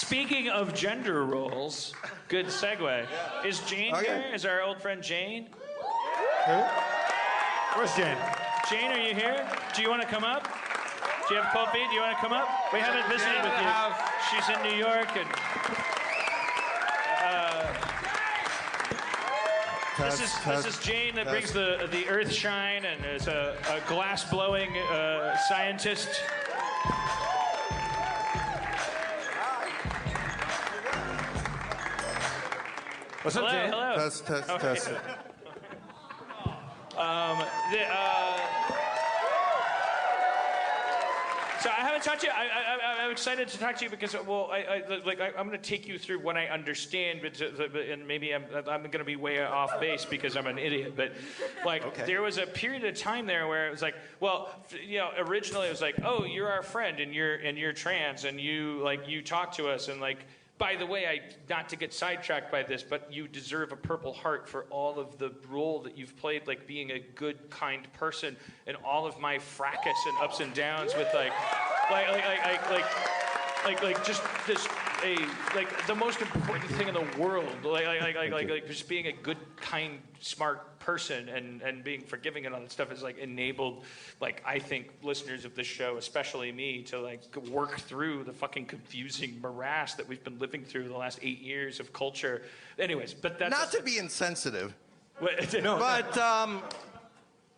Speaking of gender roles, good segue. Is Jane here? Is our old friend Jane? Who? Where's Jane? Jane, are you here? Do you want to come up? Do you have cold feet? Do you want to come up? We haven't visited with you. She's in New York, and this is Jane that brings the Earthshine and is a glass-blowing scientist. What's up, Jane? Hello. Test. So I haven't talked to you. I'm excited to talk to you because, well, I'm going to take you through what I understand, and maybe I'm going to be way off base because I'm an idiot. But there was a period of time there where it was like, well, originally it was like, oh, you're our friend and you're trans and you talk to us and like. By the way, not to get sidetracked by this, but you deserve a Purple Heart for all of the role that you've played, like being a good, kind person, and all of my fracas and ups and downs with just this the most important thing in the world, just being a good, kind, smart person and being forgiving and all that stuff is enabled, I think listeners of this show, especially me, to work through the fucking confusing morass that we've been living through the last 8 years of culture. Anyways, but that's not to be insensitive. No, but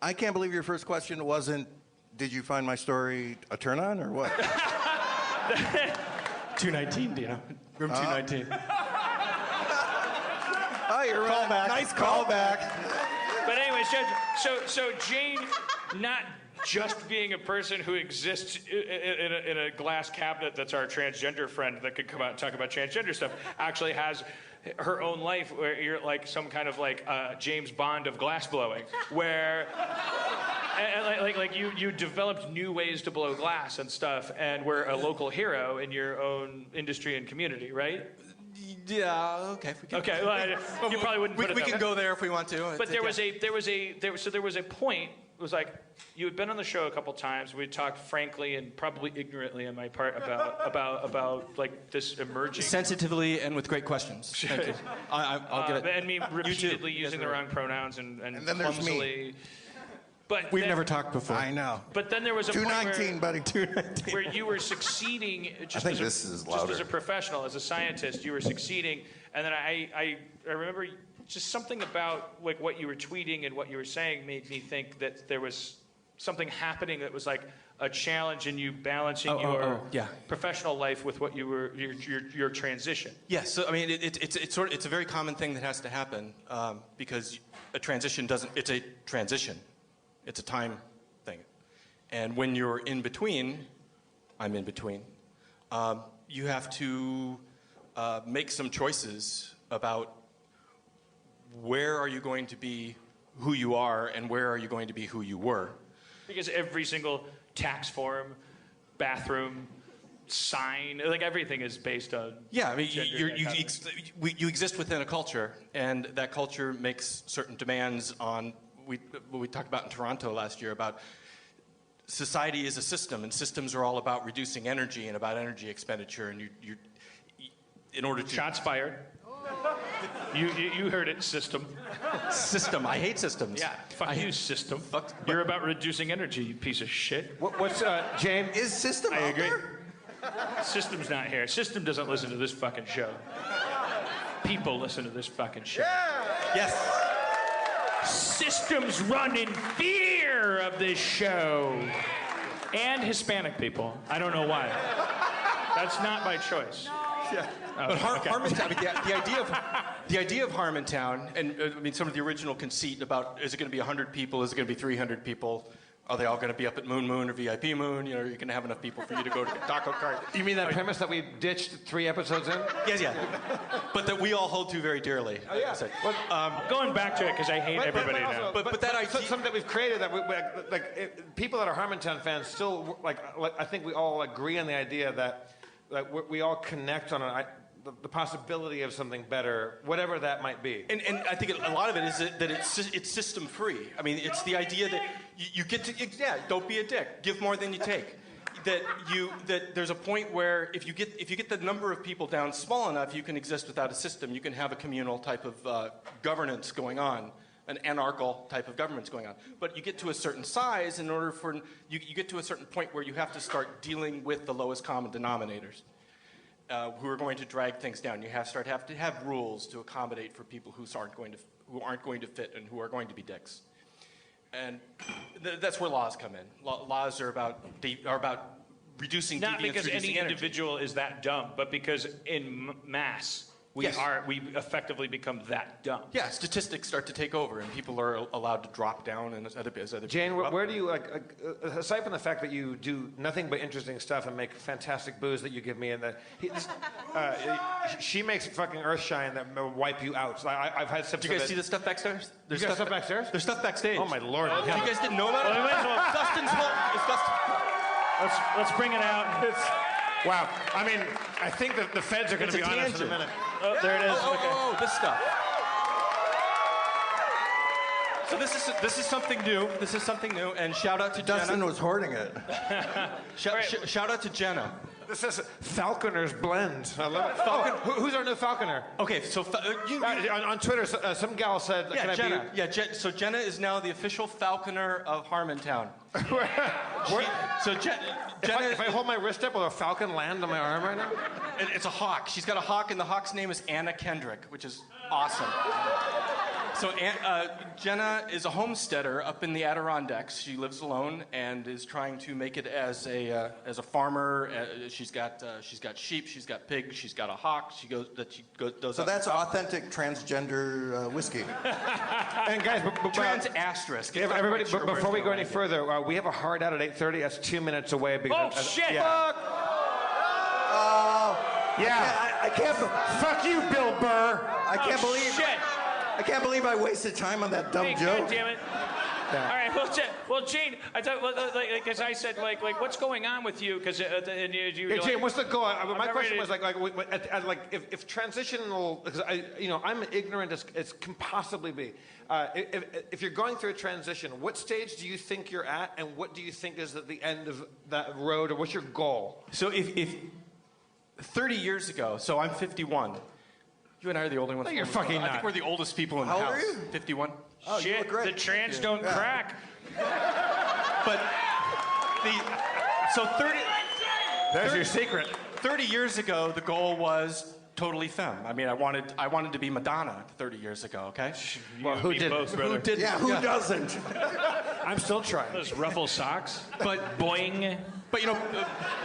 I can't believe your first question wasn't, did you find my story a turn on or what? 219, Dino. Room 219. Oh, you're right. Callback. Nice callback. But anyways, so Jane, not just being a person who exists in a glass cabinet that's our transgender friend that could come out and talk about transgender stuff, actually has her own life where you're like some kind of James Bond of glass blowing, where you developed new ways to blow glass and stuff, and we're a local hero in your own industry and community, right? Yeah. Okay. Okay. Well, you probably wouldn't. We can go there if we want to. But there was a point. It was like you had been on the show a couple times. We talked frankly and probably ignorantly on my part about this emerging sensitively and with great questions. Thank you. I'll get it. And me repeatedly using the wrong pronouns and then there's clumsily. me. But we've never talked before. I know. But then there was a 219, buddy. 219. where you were succeeding just just as a professional, as a scientist, you were succeeding. And then I remember just something about what you were tweeting and what you were saying made me think that there was something happening that was like a challenge in you balancing your professional life with what you were your transition. Yes, so I mean it's a very common thing that has to happen because a transition it's a transition. It's a time thing. And when you're in between, I'm in between, you have to make some choices about where are you going to be who you are and where are you going to be who you were. Because every single tax form, bathroom, sign, everything is based on... Yeah, I mean, you exist within a culture, and that culture makes certain demands on... we talked about in Toronto last year about society is a system, and systems are all about reducing energy and about energy expenditure, and you in order to... Shots fired. You heard it, system. System. I hate systems. Yeah, fuck you, system. You're about reducing energy, you piece of shit. What's James? Is System I out agree. there? System's not here. System doesn't listen to this fucking show. People listen to this fucking show. Yeah. Yes. Systems run in fear of this show. And Hispanic people. I don't know why. That's not by choice. Yeah. But Harmontown, I mean, the idea of Harmontown, and I mean, some of the original conceit about is it going to be 100 people, is it going to be 300 people? Are they all going to be up at Moon or VIP Moon? You know, are you going to have enough people for you to go to taco cart? You mean that premise that we ditched 3 episodes in? Yes, yeah. But that we all hold to very dearly. Oh, yeah. Going back to it, because I hate everybody now. But that idea... Something that we've created that people that are Harmontown fans still, I think we all agree on the idea that we all connect on the possibility of something better, whatever that might be. And I think a lot of it is that it's system free. I mean, it's the idea that you get to, don't be a dick. Give more than you take. that there's a point where if you get the number of people down small enough, you can exist without a system. You can have a communal type of governance going on, an anarchical type of governance going on. But you get to a certain size in order for you get to a certain point where you have to start dealing with the lowest common denominators, who are going to drag things down. You have to have rules to accommodate for people who aren't going to fit and who are going to be dicks. And that's where laws come in. Laws are about reducing deviance, Not because reducing any energy. individual is that dumb, but because in mass we effectively become that dumb. Yeah, statistics start to take over, and people are allowed to drop down, and as other Jane, people where do you aside from the fact that you do nothing but interesting stuff and make fantastic booze that you give me, and she makes fucking Earthshine that will wipe you out. So I've had sips. Do you guys see the stuff backstairs? There's stuff backstairs. There's stuff backstage. Oh my lord! You guys didn't know about it? Well, we might as well- Dustin's whole. It's Dustin. Let's bring it out. Wow. I mean, I think that the feds are going to be on us in a tangent. minute. Oh, there it is. Okay. This stuff. So this is something new. This is something new, and shout out to Dustin Jenna. was hoarding it. Shout out to Jenna. This is Falconer's Blend. I love it. Oh, who's our new Falconer? Okay, so On Twitter, some gal said, yeah, "Can Jenna. I be?" So Jenna is now the official Falconer of Harmontown. Jenna, If I hold my wrist up, will a falcon land on my arm right now? it's a hawk. She's got a hawk, and the hawk's name is Anna Kendrick, which is awesome. So Jenna is a homesteader up in the Adirondacks. She lives alone and is trying to make it as a farmer. She's got sheep, she's got pigs, she's got a hawk. So that's authentic transgender whiskey. And guys, trans asterisk. everybody, before we go any further, we have a hard out at 8:30. That's 2 minutes away. Because Oh shit! Yeah. Yeah. I can't. Fuck you, Bill Burr. I can't believe. Shit! I can't believe I wasted time on that dumb Hey, joke. God damn it! Yeah. All right, well, Jane, I thought, like, as I said, like, what's going on with you? Because Hey, Jane, what's the goal? My not question ready was if transitional, because I'm ignorant as can possibly be. If you're going through a transition, what stage do you think you're at, and what do you think is at the end of that road, or what's your goal? So if 30 years ago, so I'm 51. You and I are the only ones. No, you're fucking I not. think we're the oldest people in the How old house. are you? 51. Oh, you shit, look great. the trans don't crack. But so 30. There's your secret. 30 years ago, the goal was totally femme. I mean, I wanted to be Madonna 30 years ago. Okay. Well, who did? Both, brother. Who did? Yeah, who doesn't? I'm still trying. Those ruffle socks. But Boing. but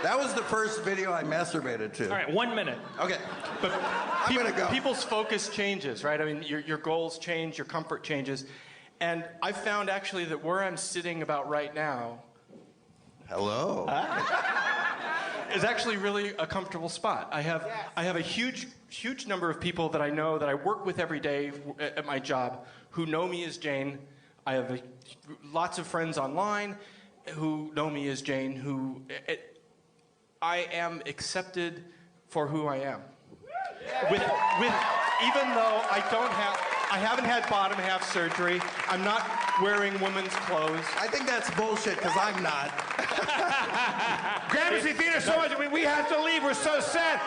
That was the first video I masturbated to. All right, 1 minute. Okay. but I'm gonna go. people's focus changes, right? I mean, your goals change, your comfort changes, and I found actually that where I'm sitting about right now Hello. is actually really a comfortable spot. I have a huge number of people that I know that I work with every day at my job who know me as Jane. I have lots of friends online who know me as Jane. I am accepted for who I am. With even though I haven't had bottom half surgery. I'm not wearing women's clothes. I think that's bullshit because I'm not. Gramercy Theater so much. I mean, we have to leave. We're so sad.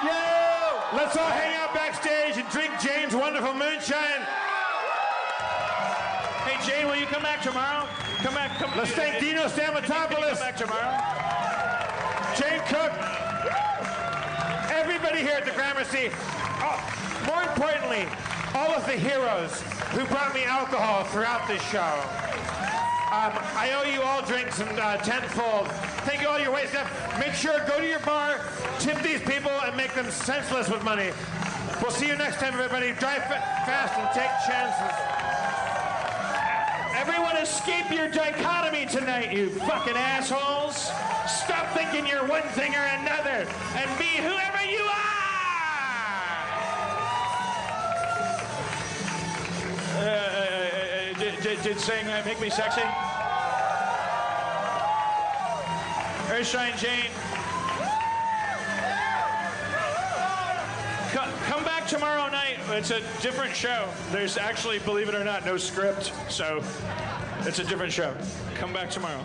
Yo! Let's all hang out backstage and drink Jane's wonderful moonshine. Hey, Jane, will you come back tomorrow? Come back. Let's thank Dino Come Stamatopoulos, back tomorrow. Jane Cook, everybody here at the Gramercy. Oh, more importantly, all of the heroes who brought me alcohol throughout this show. I owe you all drinks and tenfold. Thank you all your ways. Make sure, go to your bar, tip these people, and make them senseless with money. We'll see you next time, everybody. Drive fast and take chances. Everyone escape your dichotomy tonight, you fucking assholes. Stop thinking you're one thing or another and be whoever you are. Did saying that make me sexy? Earthshine Jane. Come back tomorrow night. It's a different show. There's actually, believe it or not, no script. So it's a different show. Come back tomorrow.